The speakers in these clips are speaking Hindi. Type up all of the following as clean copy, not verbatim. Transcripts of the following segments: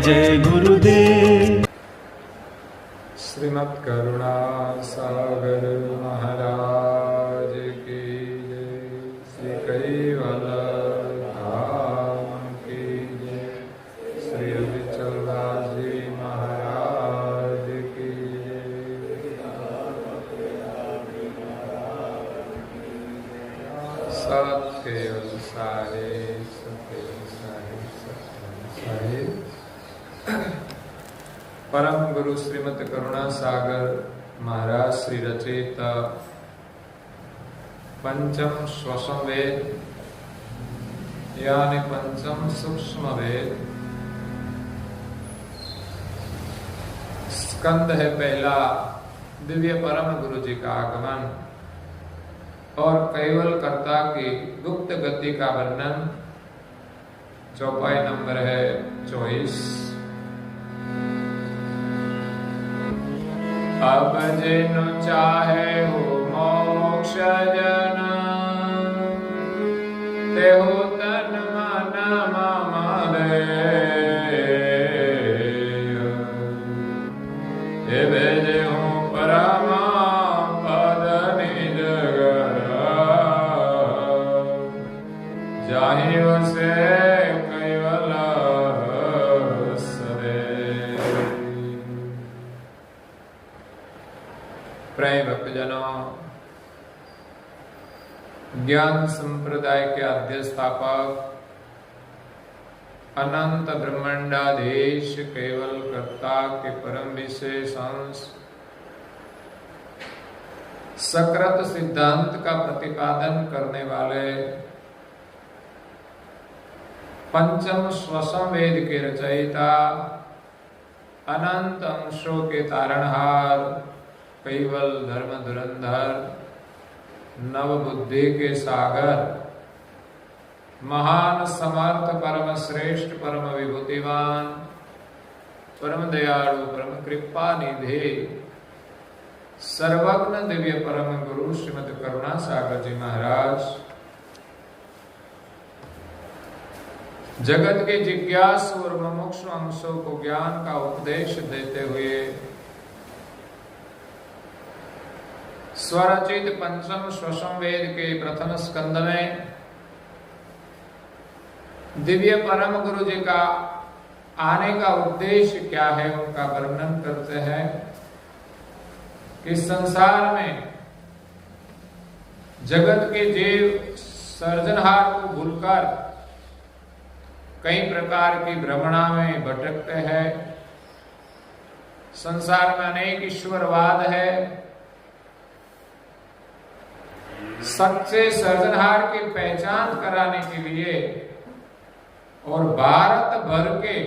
जय गुरुदेव। श्रीमद् करुणा सागर महाराज की जय। श्री कैवल धाम की जय। श्री अविचलदास जी महाराज की जय। सत्य सारे परम गुरु श्रीमद् करुणा सागर महाराज श्री रचित पंचम श्वसम वेद यानी पंचम सूक्ष्म वेद स्कंद है पहला। दिव्य परम गुरु जी का आगमन और कैवल कर्ता की गुप्त गति का वर्णन। चौपाई नंबर है 24। अब जिनु चाहे हो मोक्ष जन, तेहु तन मन मम देव जेहु परम पद निज घर, जाहि वसे कैवल प्रिय भक्तजनों, ज्ञान संप्रदाय के अध्यस्थापक अनंत ब्रह्मांडाधीश केवल कर्ता के परम विशेष अंश सकृत सिद्धांत का प्रतिपादन करने वाले पंचम श्वसम वेद के रचयिता, अनंत अंशों के तारणहार, कैवल धर्म धुरंधर, नव बुद्धि के सागर, महान समर्थ परम श्रेष्ठ परम विभूतिवान, परम दयालु परम कृपा निधि, सर्वज्ञ दिव्य परम गुरु श्रीमद् करुणा सागर जी महाराज जगत के जिज्ञासु और मुमुक्षु अंशों को ज्ञान का उपदेश देते हुए स्वरचित पंचम श्वसम वेद के प्रथम स्कंद में दिव्य परम गुरु जी का आने का उद्देश्य क्या है उनका वर्णन करते हैं कि संसार में जगत के जीव सर्जनहार को भूलकर कई प्रकार की भ्रमणा में भटकते हैं। संसार में अनेक ईश्वरवाद है। सच्चे सर्जनहार की पहचान कराने के लिए और भारत भर के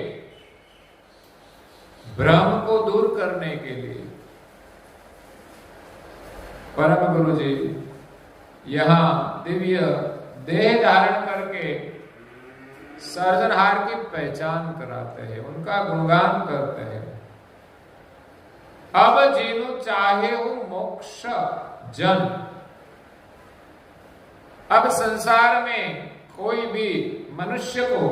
भ्रम को दूर करने के लिए परम गुरु जी यहाँ दिव्य देह धारण करके सर्जनहार की पहचान कराते हैं, उनका गुणगान करते हैं। अब जिनु चाहे हो मोक्ष जन, अब संसार में कोई भी मनुष्य को,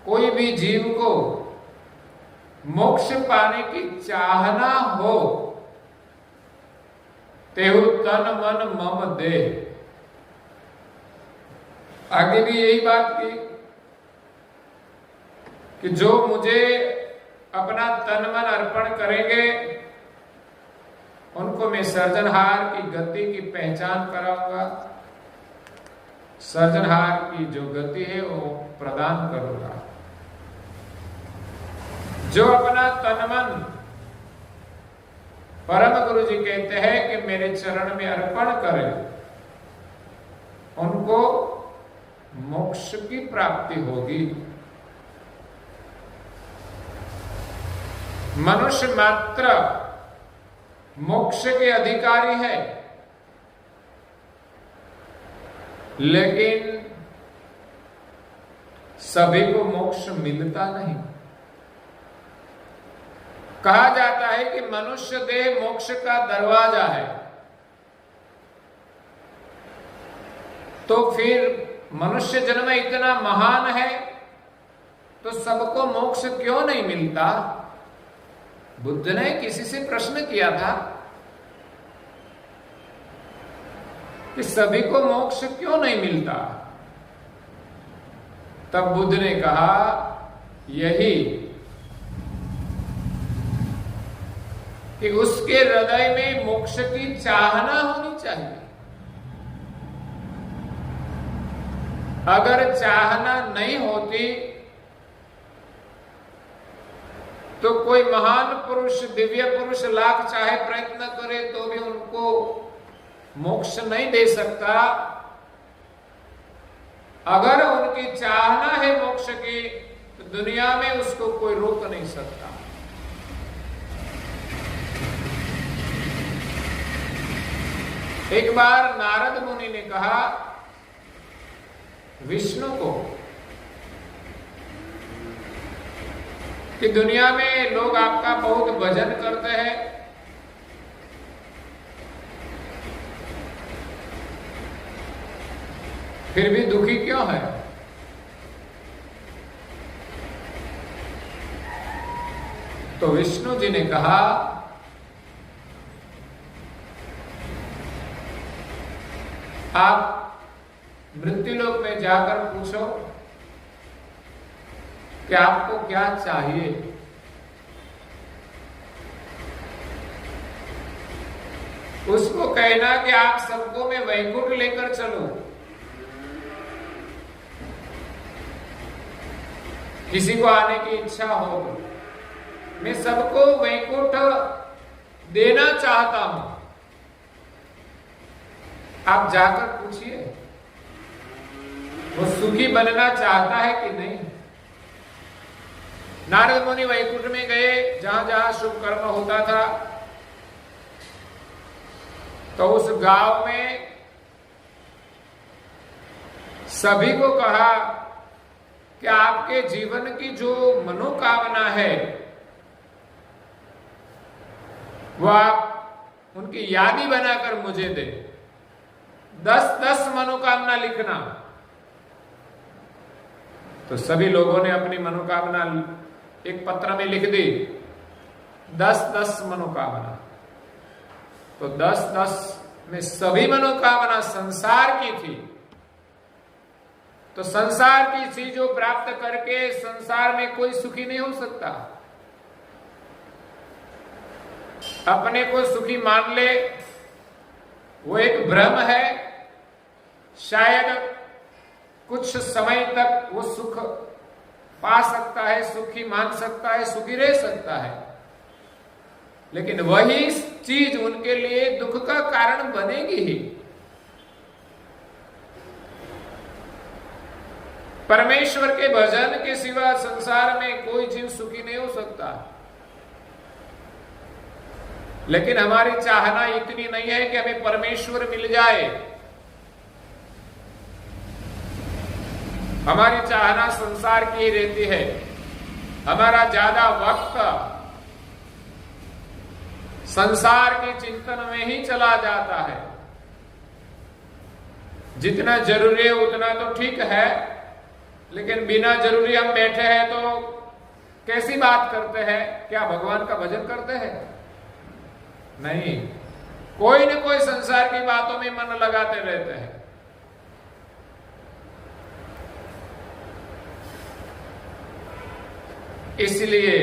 कोई भी जीव को मोक्ष पाने की चाहना हो, तेहु तन मन मम दे। आगे भी यही बात की कि जो मुझे अपना तन मन अर्पण करेंगे उनको मैं सर्जनहार की गति की पहचान कराऊंगा, सर्जनहार की जो गति है वो प्रदान करूंगा। जो अपना तन मन परम गुरु जी कहते हैं कि मेरे चरण में अर्पण करें, उनको मोक्ष की प्राप्ति होगी। मनुष्य मात्र मोक्ष के अधिकारी है, लेकिन सभी को मोक्ष मिलता नहीं। कहा जाता है कि मनुष्य देह मोक्ष का दरवाजा है, तो फिर मनुष्य जन्म इतना महान है तो सबको मोक्ष क्यों नहीं मिलता? बुद्ध ने किसी से प्रश्न किया था कि सभी को मोक्ष क्यों नहीं मिलता? तब बुद्ध ने कहा, यही कि उसके हृदय में मोक्ष की चाहना होनी चाहिए। अगर चाहना नहीं होती तो कोई महान पुरुष, दिव्य पुरुष लाख चाहे प्रयत्न करे तो भी उनको मोक्ष नहीं दे सकता। अगर उनकी चाहना है मोक्ष की तो दुनिया में उसको कोई रोक नहीं सकता। एक बार नारद मुनि ने कहा विष्णु को कि दुनिया में लोग आपका बहुत भजन करते हैं, फिर भी दुखी क्यों है? तो विष्णु जी ने कहा, आप मृत्युलोक में जाकर पूछो कि आपको क्या चाहिए। उसको कहना कि आप सबको मैं वैकुंठ लेकर चलूं। किसी को आने की इच्छा हो तो मैं सबको वैकुंठ देना चाहता हूं। आप जाकर पूछिए वो सुखी बनना चाहता है कि नहीं। नारद मुनि वैकुंठ में गए, जहां जहां शुभ कर्म होता था, तो उस गांव में सभी को कहा कि आपके जीवन की जो मनोकामना है वो आप उनकी यादी बनाकर मुझे दे। 10-10 मनोकामना लिखना। तो सभी लोगों ने अपनी मनोकामना एक पत्र में लिख दी, 10-10 मनोकामना। तो 10-10 में सभी मनोकामना संसार की थी। तो संसार की चीजों प्राप्त करके संसार में कोई सुखी नहीं हो सकता। अपने को सुखी मान ले वो एक भ्रम है। शायद कुछ समय तक वो सुख पा सकता है, सुखी मान सकता है, सुखी रह सकता है, लेकिन वही चीज उनके लिए दुख का कारण बनेगी ही। परमेश्वर के भजन के सिवा संसार में कोई जीव सुखी नहीं हो सकता। लेकिन हमारी चाहना इतनी नहीं है कि हमें परमेश्वर मिल जाए। हमारी चाहना संसार की ही रहती है। हमारा ज्यादा वक्त संसार के चिंतन में ही चला जाता है। जितना जरूरी है उतना तो ठीक है, लेकिन बिना जरूरी हम बैठे हैं तो कैसी बात करते हैं? क्या भगवान का भजन करते हैं? नहीं, कोई न कोई संसार की बातों में मन लगाते रहते हैं। इसलिए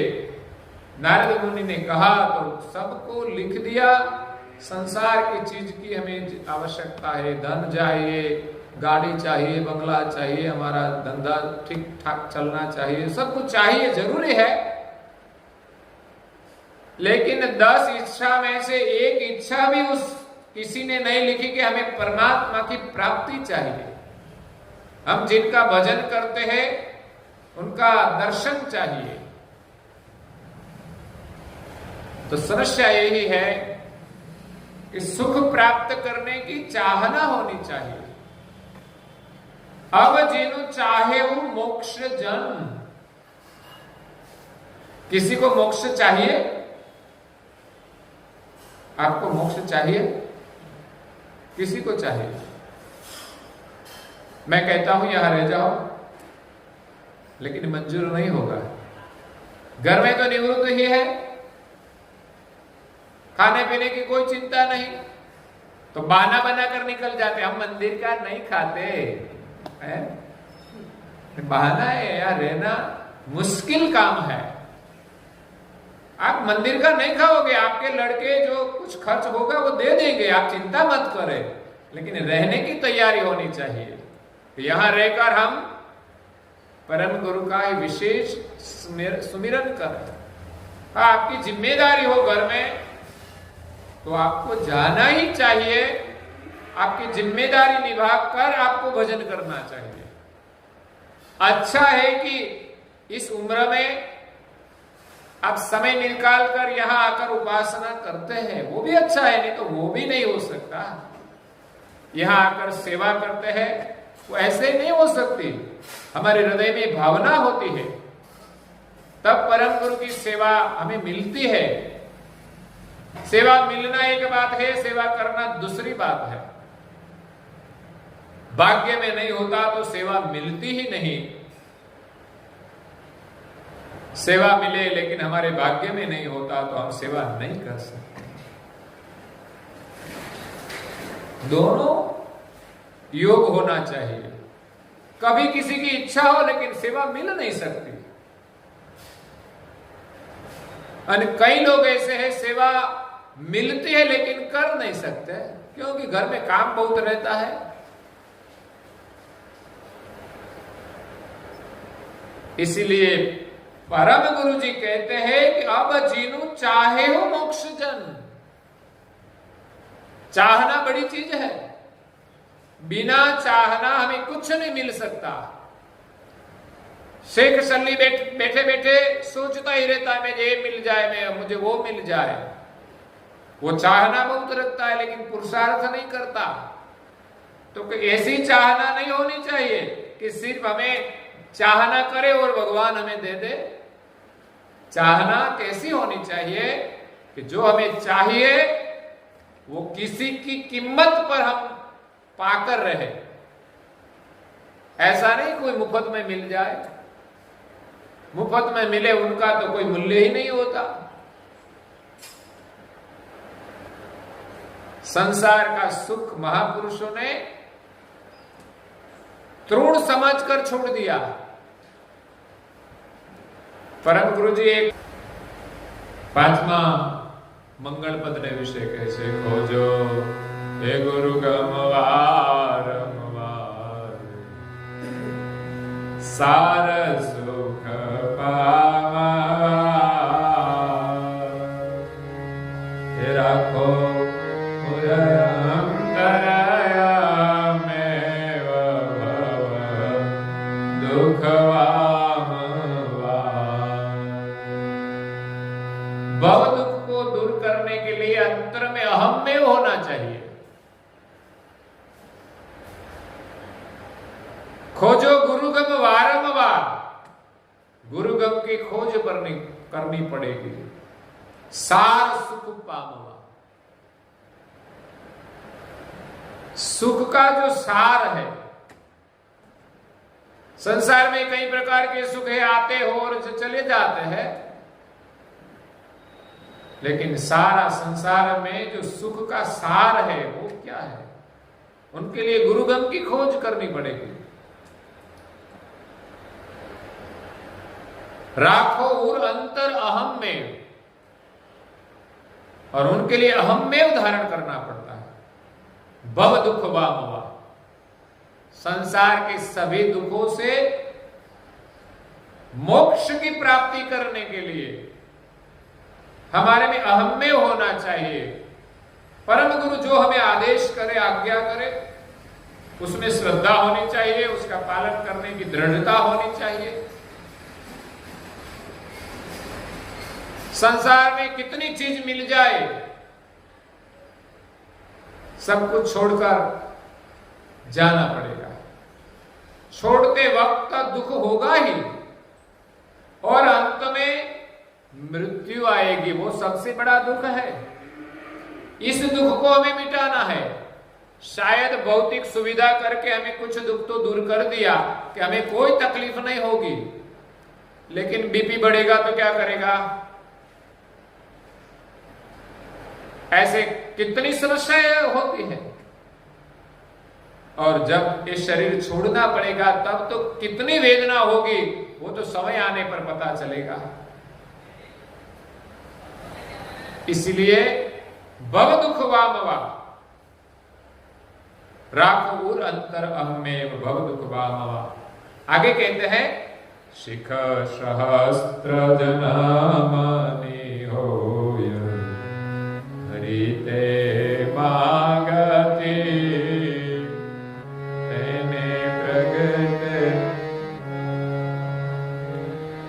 नारद मुनि ने कहा तो सबको लिख दिया, संसार की चीज की हमें आवश्यकता है। धन चाहिए, गाड़ी चाहिए, बंगला चाहिए, हमारा धंधा ठीक ठाक चलना चाहिए, सब कुछ चाहिए, जरूरी है। लेकिन 10 इच्छा में से एक इच्छा भी उस किसी ने नहीं लिखी कि हमें परमात्मा की प्राप्ति चाहिए। हम जिनका भजन करते हैं उनका दर्शन चाहिए। तो समस्या यही है कि सुख प्राप्त करने की चाहना होनी चाहिए। अब जिनु चाहे वो मोक्ष जन। किसी को मोक्ष चाहिए? आपको मोक्ष चाहिए? किसी को चाहिए? मैं कहता हूं यहां रह जाओ, लेकिन मंजूर नहीं होगा। घर में तो निवृत्त ही है, खाने पीने की कोई चिंता नहीं, तो बहाना बनाकर निकल जाते, हम मंदिर का नहीं खाते है? बहाना है यार, रहना मुश्किल काम है। आप मंदिर का नहीं खाओगे, आपके लड़के जो कुछ खर्च होगा वो दे देंगे, आप चिंता मत करें, लेकिन रहने की तैयारी होनी चाहिए। यहां रहकर हम परम गुरु का विशेष सुमिरन करें। आपकी जिम्मेदारी हो घर में तो आपको जाना ही चाहिए, आपकी जिम्मेदारी निभाकर आपको भजन करना चाहिए। अच्छा है कि इस उम्र में आप समय निकाल कर यहां आकर उपासना करते हैं, वो भी अच्छा है, नहीं तो वो भी नहीं हो सकता। यहां आकर सेवा करते हैं, वो ऐसे नहीं हो सकती, हमारे हृदय में भावना होती है, तब परम गुरु की सेवा हमें मिलती है। सेवा मिलना एक बात है, सेवा करना दूसरी बात है। भाग्य में नहीं होता तो सेवा मिलती ही नहीं। सेवा मिले लेकिन हमारे भाग्य में नहीं होता तो हम सेवा नहीं कर सकते। दोनों योग होना चाहिए। कभी किसी की इच्छा हो लेकिन सेवा मिल नहीं सकती, और कई लोग ऐसे हैं सेवा मिलती है लेकिन कर नहीं सकते, क्योंकि घर में काम बहुत रहता है। इसीलिए परम गुरु जी कहते हैं कि अब जीनु चाहे हो मोक्ष जन। चाहना बड़ी चीज है, बिना चाहना हमें कुछ नहीं मिल सकता। शेख सल्ली बैठे बैठे सोचता ही रहता है मुझे ये मिल जाए, मुझे वो मिल जाए। वो चाहना बहुत रखता है लेकिन पुरुषार्थ नहीं करता। तो ऐसी चाहना नहीं होनी चाहिए कि सिर्फ हमें चाहना करे और भगवान हमें दे दे। चाहना कैसी होनी चाहिए कि जो हमें चाहिए वो किसी की कीमत पर हम पाकर रहे। ऐसा नहीं कोई मुफ्त में मिल जाए, मुफ्त में मिले उनका तो कोई मूल्य ही नहीं होता। संसार का सुख महापुरुषों ने तृण समझकर छोड़ दिया। परम गुरु जी एक 5मा मंगल पद ने विषय कैसे खोजो हे गुरु गमवार सार सुख पावा राखो भव दुख को दूर करने के लिए अंतर में अहम में होना चाहिए। खोजो गुरुगम वारंवार, गुरुगम की खोज करनी पड़ेगी। सार सुख पामवा, सुख का जो सार है। संसार में कई प्रकार के सुख है, आते हो और चले जाते हैं, लेकिन सारा संसार में जो सुख का सार है वो क्या है, उनके लिए गुरुगम की खोज करनी पड़ेगी। राखो और अंतर अहम में, और उनके लिए अहम में उदाहरण करना पड़ता है। भव दुख वामवा, संसार के सभी दुखों से मोक्ष की प्राप्ति करने के लिए हमारे में अहम में होना चाहिए। परम गुरु जो हमें आदेश करे, आज्ञा करे, उसमें श्रद्धा होनी चाहिए, उसका पालन करने की दृढ़ता होनी चाहिए। संसार में कितनी चीज मिल जाए, सब कुछ छोड़कर जाना पड़ेगा। छोड़ते वक्त दुख होगा ही, और अंत में मृत्यु आएगी, वो सबसे बड़ा दुख है। इस दुख को हमें मिटाना है। शायद भौतिक सुविधा करके हमें कुछ दुख तो दूर कर दिया कि हमें कोई तकलीफ नहीं होगी, लेकिन बीपी बढ़ेगा तो क्या करेगा? ऐसे कितनी समस्याएं होती है। और जब ये शरीर छोड़ना पड़ेगा तब तो कितनी वेदना होगी, वो तो समय आने पर पता चलेगा। इसलिए भव दुख वामवा राख उर अंतर अहमेव भव दुख वामवा। आगे कहते हैं शिख सहस्त्र जनामनि होय हरिते मागति तेने प्रगट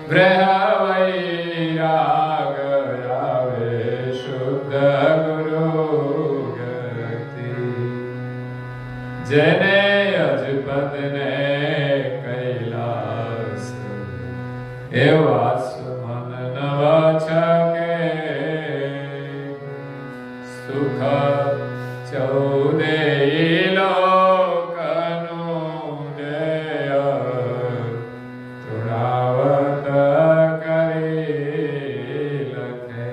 ग्रह वैराग आवे शुद्ध गुरु गति जने अजपद ने कैलास एवास मन नवचके सुख चौदे लोकनु जय तुणावत करे लखे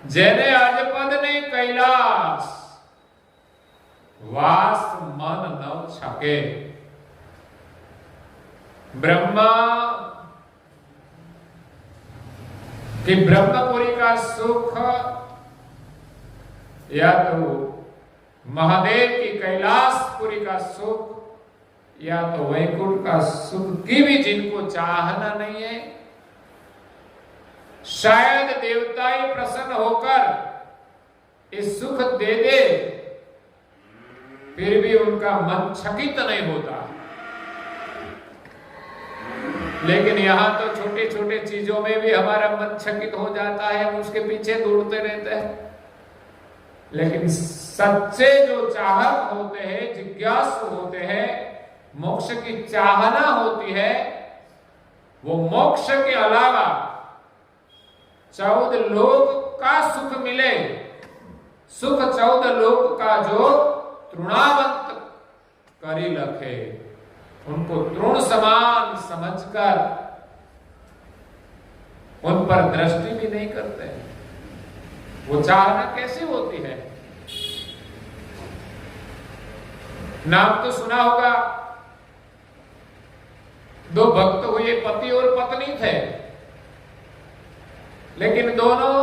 जेने अजपद ने कैलास वास मन नव छके। ब्रह्मा कि ब्रह्मपुरी का सुख या तो महादेव की कैलाशपुरी का सुख या तो वैकुंठ का सुख की भी जिनको चाहना नहीं है, शायद देवता ही प्रसन्न होकर इस सुख दे दे, फिर भी उनका मन चकित नहीं होता। लेकिन यहां तो छोटे छोटे चीजों में भी हमारा मन चकित हो जाता है, हम उसके पीछे दौड़ते रहते हैं। लेकिन सच्चे जो चाहक होते हैं, जिज्ञासु होते हैं, मोक्ष की चाहना होती है, वो मोक्ष के अलावा 14 लोक का सुख मिले, सुख 14 लोक का जो तृणावंत करी लखे, उनको तृण समान समझकर उन पर दृष्टि भी नहीं करते। वो चाहना कैसी होती है? नाम तो सुना होगा, 2 भक्त हुए, पति और पत्नी थे, लेकिन दोनों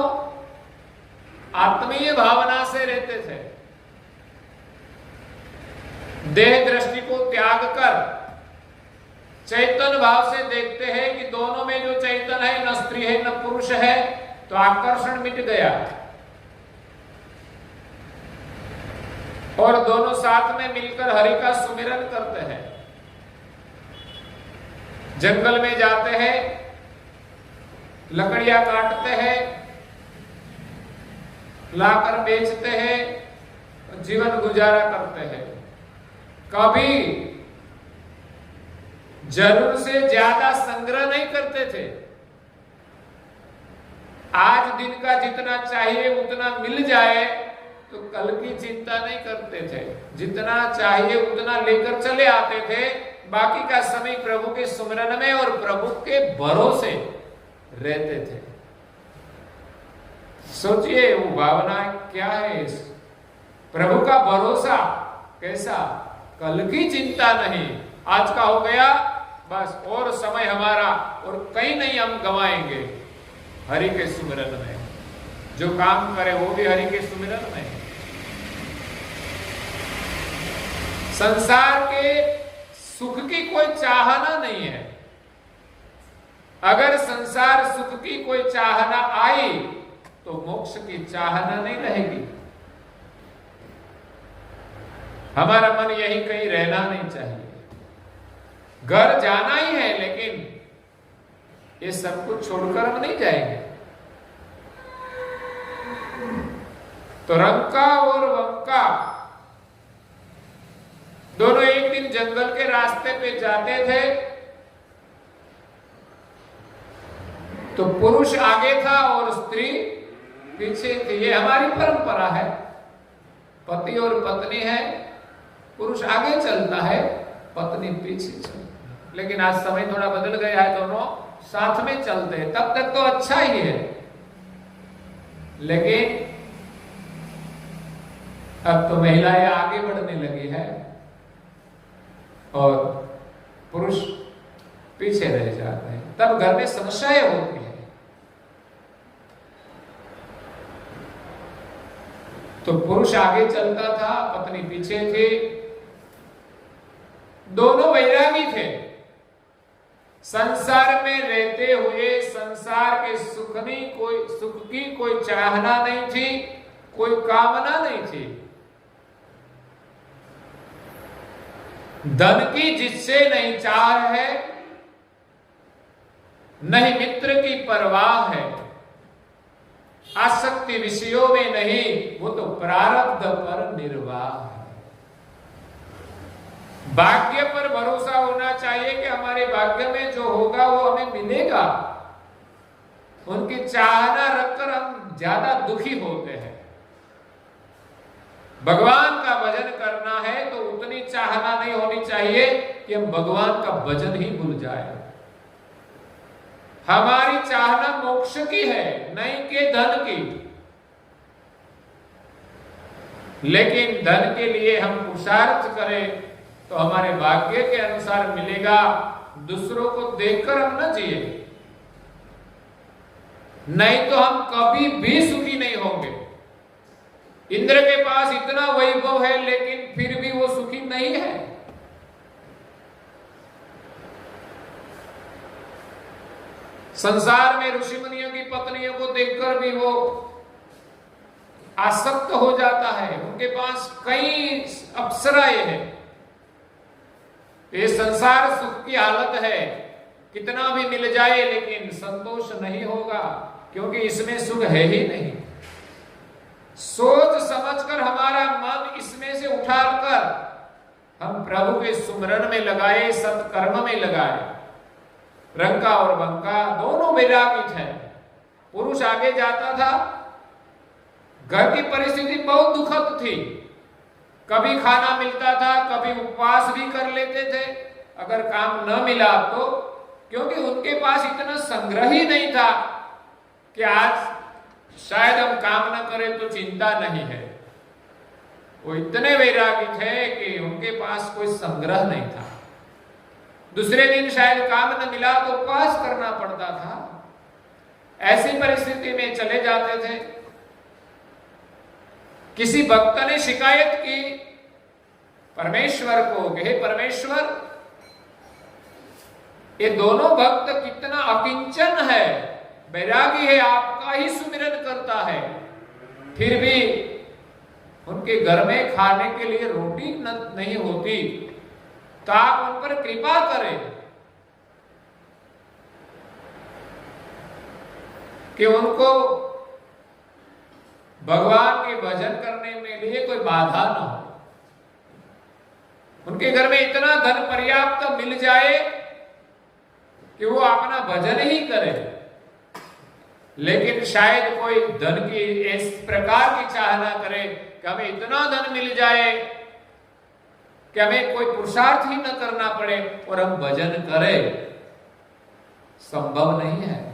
आत्मीय भावना से रहते थे। देह दृष्टि को त्याग कर चैतन्य भाव से देखते हैं कि दोनों में जो चैतन्य है, न स्त्री है न पुरुष है, तो आकर्षण मिट गया और दोनों साथ में मिलकर हरि का सुमिरन करते हैं। जंगल में जाते हैं, लकड़ियां काटते हैं, लाकर बेचते हैं, जीवन गुजारा करते हैं। कभी जरूर से ज्यादा संग्रह नहीं करते थे। आज दिन का जितना चाहिए उतना मिल जाए तो कल की चिंता नहीं करते थे, जितना चाहिए उतना लेकर चले आते थे। बाकी का समय प्रभु के सुमिरन में और प्रभु के भरोसे रहते थे। सोचिए वो भावना क्या है, प्रभु का भरोसा कैसा, कल की चिंता नहीं, आज का हो गया बस, और समय हमारा और कहीं नहीं हम गवाएंगे हरि के सुमिरन में। जो काम करे वो भी हरि के सुमिरन में। संसार के सुख की कोई चाहना नहीं है। अगर संसार सुख की कोई चाहना आई तो मोक्ष की चाहना नहीं रहेगी। हमारा मन यही कहीं रहना नहीं चाहिए। घर जाना ही है, लेकिन ये सब कुछ छोड़कर हम नहीं जाएंगे। तो रंका और वंका दोनों एक दिन जंगल के रास्ते पे जाते थे, तो पुरुष आगे था और स्त्री पीछे थी। ये हमारी परंपरा है, पति और पत्नी है, पुरुष आगे चलता है, पत्नी पीछे चलती। लेकिन आज समय थोड़ा बदल गया है, दोनों साथ में चलते हैं। तब तक तो अच्छा ही है, लेकिन अब तो महिलाएं आगे बढ़ने लगी है और पुरुष पीछे रह जाते हैं, तब घर में समस्याएं होती है। तो पुरुष आगे चलता था, पत्नी पीछे थी, दोनों वैरागी थे। संसार में रहते हुए संसार के सुख की कोई चाहना नहीं थी, कोई कामना नहीं थी। धन की जिससे नहीं चाह है, नहीं मित्र की परवाह है, आसक्ति विषयों में नहीं, वो तो प्रारब्ध पर निर्वाह है। भाग्य पर भरोसा होना चाहिए कि हमारे भाग्य में जो होगा वो हमें मिलेगा। उनकी चाहना रखकर हम ज्यादा दुखी होते हैं। भगवान का भजन करना है तो उतनी चाहना नहीं होनी चाहिए कि हम भगवान का भजन ही भूल जाए। हमारी चाहना मोक्ष की है, नहीं कि धन की। लेकिन धन के लिए हम पुरुषार्थ करें तो हमारे भाग्य के अनुसार मिलेगा। दूसरों को देखकर हम न जिए, नहीं तो हम कभी भी सुखी नहीं होंगे। इंद्र के पास इतना वैभव है लेकिन फिर भी वो सुखी नहीं है। संसार में ऋषि मुनियों की पत्नियों को देखकर भी वो आसक्त हो जाता है। उनके पास कई अप्सराएं हैं। ये संसार सुख की हालत है, कितना भी मिल जाए लेकिन संतोष नहीं होगा, क्योंकि इसमें सुख है ही नहीं। सोच समझकर हमारा मन इसमें से उठाकर हम प्रभु के सुमरन में लगाए, सत्कर्म में लगाए। रंका और बंका दोनों वैरागी थे। पुरुष आगे जाता था, घर की परिस्थिति बहुत दुखद थी। कभी खाना मिलता था, कभी उपवास भी कर लेते थे अगर काम न मिला तो, क्योंकि उनके पास इतना संग्रह ही नहीं था कि आज शायद हम काम न करें तो चिंता नहीं है। वो इतने वैरागी थे कि उनके पास कोई संग्रह नहीं था। दूसरे दिन शायद काम न मिला तो उपवास करना पड़ता था। ऐसी परिस्थिति में चले जाते थे। किसी भक्त ने शिकायत की परमेश्वर को कि हे परमेश्वर, ये दोनों भक्त कितना अकिंचन है, वैरागी है, आपका ही सुमिरन करता है, फिर भी उनके घर में खाने के लिए रोटी नहीं होती, तो आप उन पर कृपा करें कि उनको भगवान के भजन करने में लिए कोई बाधा न हो। उनके घर में इतना धन पर्याप्त मिल जाए कि वो अपना भजन ही करे। लेकिन शायद कोई धन की इस प्रकार की चाहना करे कि हमें इतना धन मिल जाए कि हमें कोई पुरुषार्थ ही न करना पड़े और हम भजन करें। संभव नहीं है।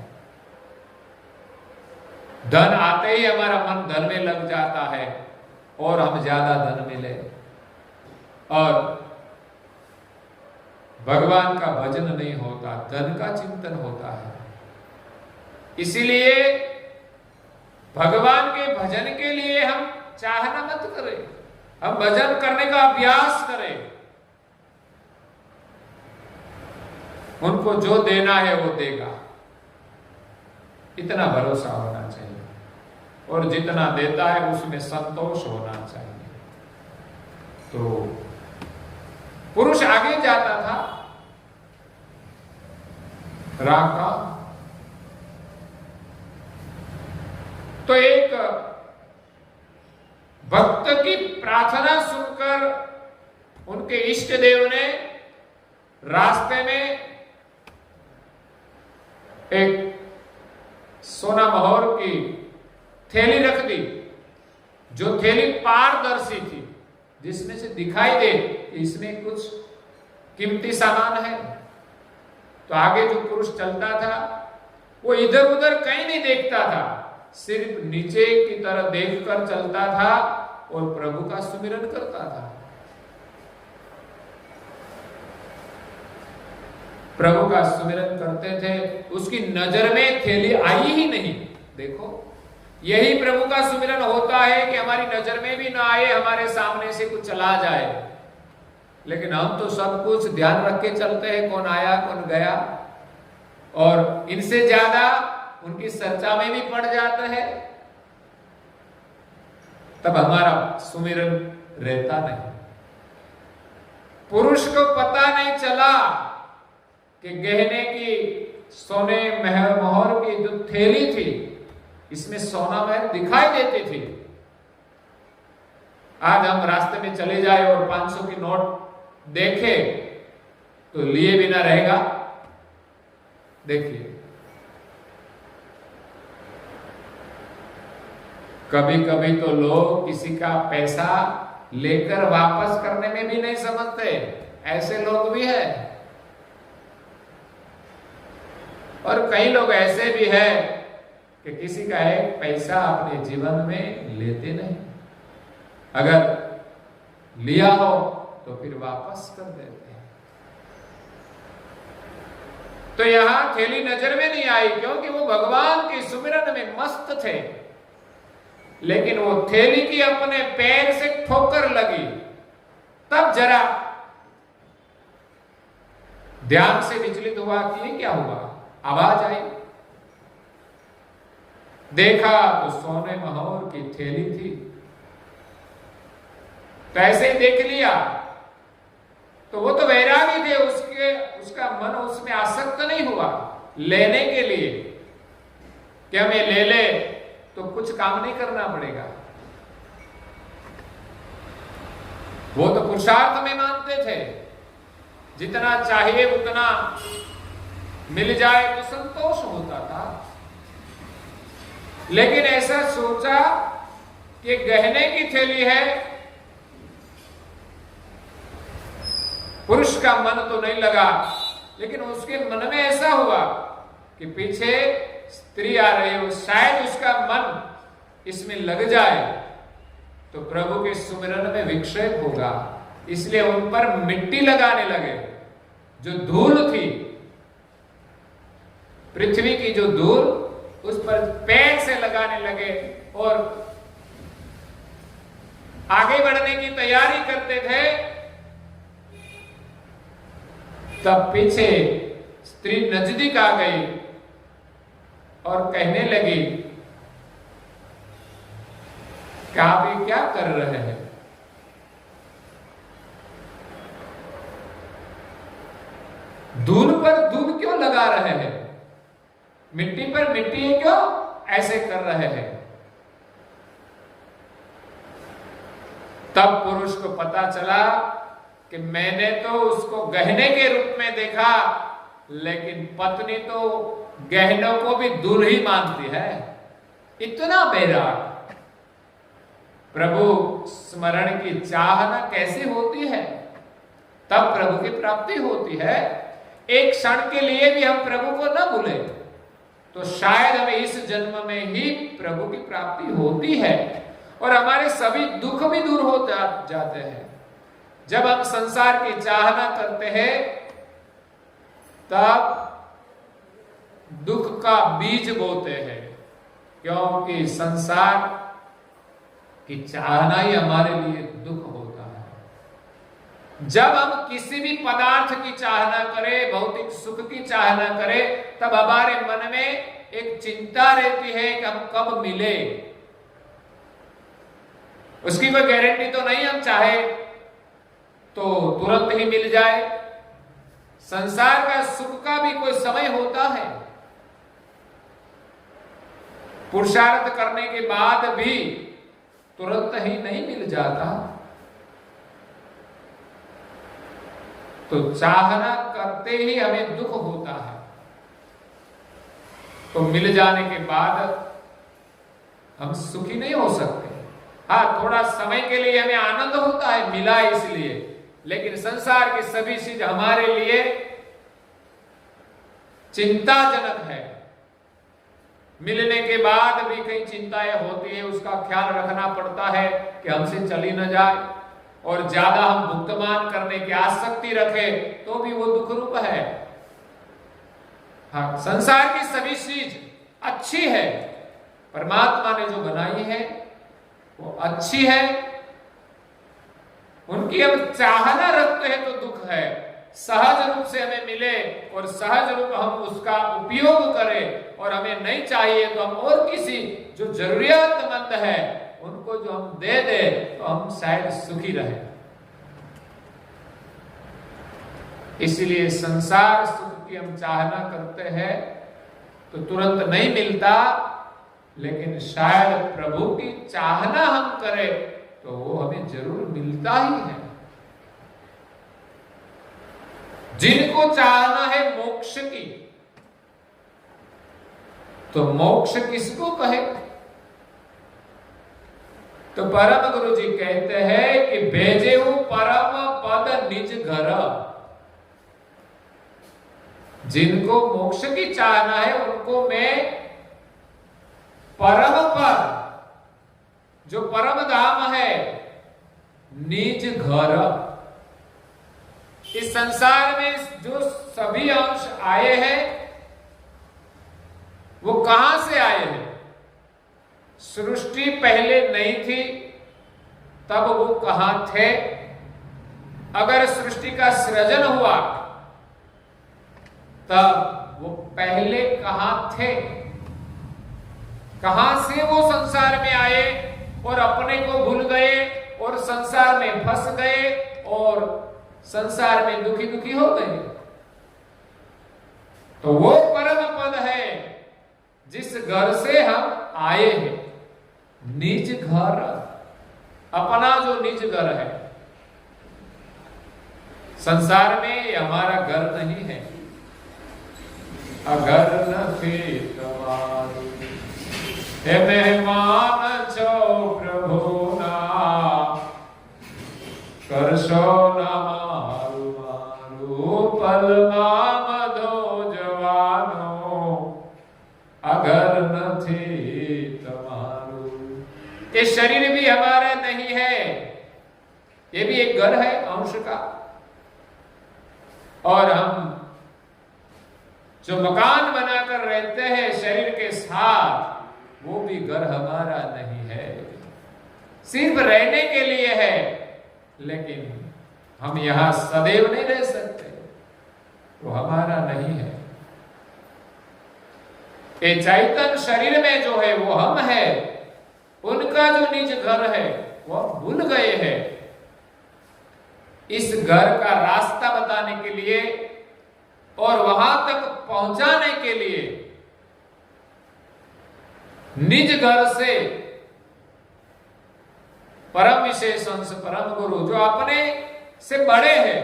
धन आते ही हमारा मन धन में लग जाता है और हम ज्यादा धन मिले, और भगवान का भजन नहीं होता, धन का चिंतन होता है। इसीलिए भगवान के भजन के लिए हम चाहना मत करें, हम भजन करने का अभ्यास करें। उनको जो देना है वो देगा, इतना भरोसा होना चाहिए, और जितना देता है उसमें संतोष होना चाहिए। तो पुरुष आगे जाता था, राका, तो एक भक्त की प्रार्थना सुनकर उनके इष्ट देव ने रास्ते में एक सोना मोहर की थैली रख दी, जो थैली पारदर्शी थी, जिसमें से दिखाई दे कि इसमें कुछ कीमती सामान है। तो आगे जो पुरुष चलता था वो इधर उधर कहीं नहीं देखता था, सिर्फ नीचे की तरफ देखकर चलता था और प्रभु का सुमिरन करता था। प्रभु का सुमिरन करते थे, उसकी नजर में थैली आई ही नहीं। देखो, यही प्रभु का सुमिरन होता है कि हमारी नजर में भी ना आए, हमारे सामने से कुछ चला जाए, लेकिन हम तो सब कुछ ध्यान रख के चलते हैं, कौन आया कौन गया, और इनसे ज्यादा उनकी चर्चा में भी पड़ जाता है, तब हमारा सुमिरन रहता नहीं। पुरुष को पता नहीं चला कि गहने की, सोने मोहर की जो थैली थी, इसमें सोना महल दिखाई देती थी। आज हम रास्ते में चले जाए और 500 की नोट देखे तो लिए बिना रहेगा। देखिए, कभी कभी तो लोग किसी का पैसा लेकर वापस करने में भी नहीं समझते, ऐसे लोग भी है। और कई लोग ऐसे भी है कि किसी का एक पैसा अपने जीवन में लेते नहीं, अगर लिया हो तो फिर वापस कर देते हैं। तो यहां थैली नजर में नहीं आई क्योंकि वो भगवान के सुमिरन में मस्त थे, लेकिन वो थैली की अपने पैर से ठोकर लगी, तब जरा ध्यान से विचलित हुआ कि ये क्या हुआ। आवाज आई, देखा तो सोने मोहर की थैली थी। तो ऐसे ही देख लिया तो वो तो वैरागी थे, उसका मन उसमें आसक्त नहीं हुआ लेने के लिए कि हम ये ले ले तो कुछ काम नहीं करना पड़ेगा। वो तो पुरुषार्थ में मानते थे, जितना चाहिए उतना मिल जाए तो संतोष होता था। लेकिन ऐसा सोचा कि गहने की थैली है, पुरुष का मन तो नहीं लगा, लेकिन उसके मन में ऐसा हुआ कि पीछे स्त्री आ रही हो, शायद उसका मन इसमें लग जाए तो प्रभु के सुमिरन में विक्षेप होगा, इसलिए उन पर मिट्टी लगाने लगे। जो धूल थी, पृथ्वी की जो धूल, उस पर पैर से लगाने लगे और आगे बढ़ने की तैयारी करते थे। तब पीछे स्त्री नजदीक आ गई और कहने लगी कि आप ये क्या कर रहे हैं? धूल पर धूल क्यों लगा रहे हैं? मिट्टी पर मिट्टी क्यों ऐसे कर रहे हैं? तब पुरुष को पता चला कि मैंने तो उसको गहने के रूप में देखा, लेकिन पत्नी तो गहनों को भी धूल ही मानती है। इतना बैराग। प्रभु स्मरण की चाहना कैसी होती है, तब प्रभु की प्राप्ति होती है। एक क्षण के लिए भी हम प्रभु को न भूले तो शायद हमें इस जन्म में ही प्रभु की प्राप्ति होती है और हमारे सभी दुख भी दूर हो जाते हैं। जब हम संसार की चाहना करते हैं तब दुख का बीज बोते हैं, क्योंकि संसार की चाहना ही हमारे लिए दुख होता है। जब हम किसी भी पदार्थ की चाहना करें, भौतिक सुख की चाहना करें, तब हमारे मन में एक चिंता रहती है कि हम कब मिले। उसकी कोई गारंटी तो नहीं, हम चाहे तो तुरंत ही मिल जाए। संसार का सुख का भी कोई समय होता है, पुरुषार्थ करने के बाद भी तुरंत ही नहीं मिल जाता। तो चाहना करते ही हमें दुख होता है, तो मिल जाने के बाद हम सुखी नहीं हो सकते। हाँ, थोड़ा समय के लिए हमें आनंद होता है, मिला इसलिए, लेकिन संसार की सभी चीज हमारे लिए चिंताजनक है। मिलने के बाद भी कई चिंताएं होती है, उसका ख्याल रखना पड़ता है कि हमसे चली न जाए, और ज्यादा हम भुगतान करने की आसक्ति रखे तो भी वो दुख रूप है। हाँ, संसार की सभी चीज अच्छी है, परमात्मा ने जो बनाई है वो अच्छी है, उनकी हम चाहना रखते हैं तो दुख है। सहज रूप से हमें मिले और सहज रूप हम उसका उपयोग करें, और हमें नहीं चाहिए तो हम और किसी जो जरूरियातमंद है उनको जो हम दे दे तो हम शायद सुखी रहे। इसलिए संसार सुख की हम चाहना करते हैं तो तुरंत नहीं मिलता, लेकिन शायद प्रभु की चाहना हम करें तो वो हमें जरूर मिलता ही है। जिनको चाहना है मोक्ष की, तो मोक्ष किसको कहे? तो परम गुरु जी कहते हैं कि भेजे वो परम पद निज घर। जिनको मोक्ष की चाहना है उनको मैं परम पद, जो परम धाम है, निज घर, इस संसार में जो सभी अंश आए हैं वो कहां से आए हैं? सृष्टि पहले नहीं थी तब वो कहां थे? अगर सृष्टि का सृजन हुआ तब वो पहले कहां थे? कहां से वो संसार में आए और अपने को भूल गए और संसार में फंस गए और संसार में दुखी दुखी हो गए? तो वो परम पद है जिस घर से हम आए हैं, निज घर, अपना जो निज घर है। संसार में हमारा घर नहीं है। अगर नहीं तुम्हारू हे मेहमान छो प्रभु ना, करशो न मारू मारू पल मधो जवानो, अगर नहीं तुम्हारू। ये शरीर भी हमारा नहीं है, ये भी एक घर है अंश का, और हम जो मकान बनाकर रहते हैं शरीर के साथ, वो भी घर हमारा नहीं है, सिर्फ रहने के लिए है, लेकिन हम यहां सदैव नहीं रह सकते, वो हमारा नहीं है। ये चैतन्य शरीर में जो है वो हम है, उनका जो निज घर है वो भूल गए हैं। इस घर का रास्ता बताने के लिए और वहां तक पहुंचाने के लिए निज घर से परम विशेष अंश परम गुरु जो अपने से बड़े हैं,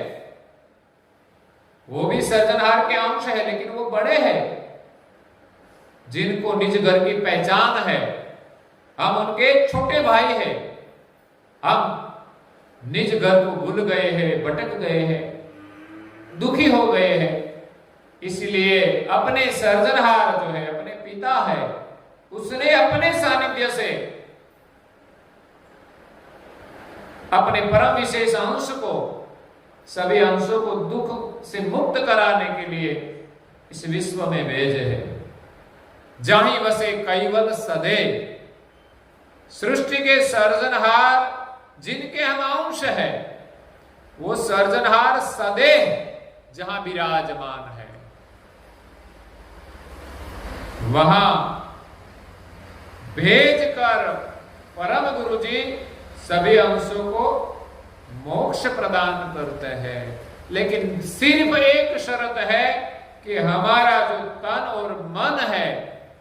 वो भी सृजनहार के अंश है लेकिन वो बड़े हैं, जिनको निज घर की पहचान है। हम उनके छोटे भाई हैं, हम निज घर को भूल गए हैं, भटक गए हैं, दुखी हो गए हैं। इसलिए अपने सृजनहार जो है, अपने पिता है, उसने अपने सानिध्य से अपने परम विशेष अंश को, सभी अंशों को दुख से मुक्त कराने के लिए इस विश्व में भेजे है। जहीं वसे कैवल सदे, सृष्टि के सृजनहार जिनके हम अंश है, वो सृजनहार सदे जहां विराजमान है, वहां भेजकर परम गुरु जी सभी अंशों को मोक्ष प्रदान करते हैं। लेकिन सिर्फ एक शर्त है कि हमारा जो तन और मन है,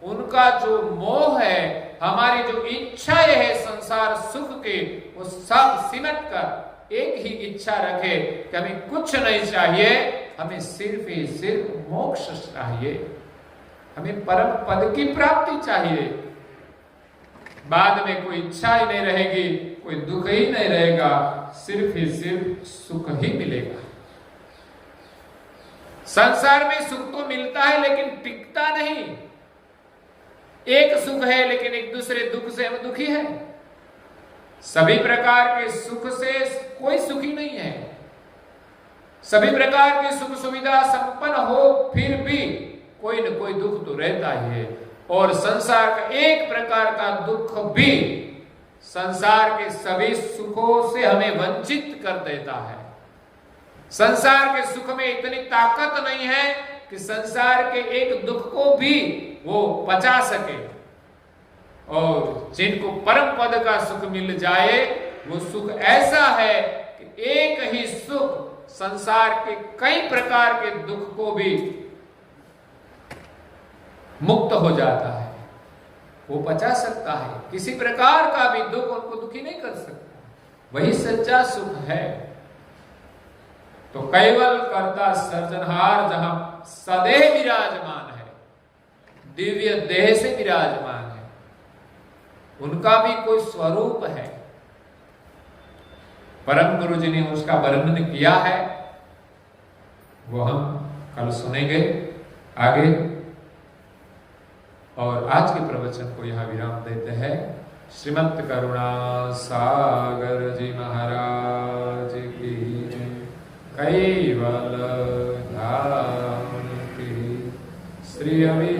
उनका जो मोह है, हमारी जो इच्छाएं है संसार सुख की, वो सब सिमट कर एक ही इच्छा रखे कि हमें कुछ नहीं चाहिए, हमें सिर्फ ही सिर्फ मोक्ष चाहिए, हमें परम पद की प्राप्ति चाहिए। बाद में कोई इच्छा ही नहीं रहेगी, कोई दुख ही नहीं रहेगा, सिर्फ ही सिर्फ सुख ही मिलेगा। संसार में सुख तो मिलता है लेकिन टिकता नहीं। एक सुख है लेकिन एक दूसरे दुख से हम दुखी है। सभी प्रकार के सुख से कोई सुखी नहीं है। सभी प्रकार की सुख सुविधा संपन्न हो फिर भी कोई न कोई दुख तो रहता ही है। और संसार का एक प्रकार का दुख भी संसार के सभी सुखों से हमें वंचित कर देता है। संसार के सुख में इतनी ताकत नहीं है कि संसार के एक दुख को भी वो पचा सके। और जिनको परम पद का सुख मिल जाए वो सुख ऐसा है कि एक ही सुख संसार के कई प्रकार के दुख को भी मुक्त हो जाता है, वो पचा सकता है। किसी प्रकार का भी दुख उनको दुखी नहीं कर सकता। वही सच्चा सुख है। तो कैवल कर्ता सर्जनहार जहां सदैव विराजमान है, दिव्य देह से विराजमान है, उनका भी कोई स्वरूप है। परम गुरु जी ने उसका वर्णन किया है, वो हम कल सुनेंगे आगे। और आज के प्रवचन को यहां विराम देते हैं। श्रीमद् करुणा सागर जी महाराज की कैवल धाम की श्री अभी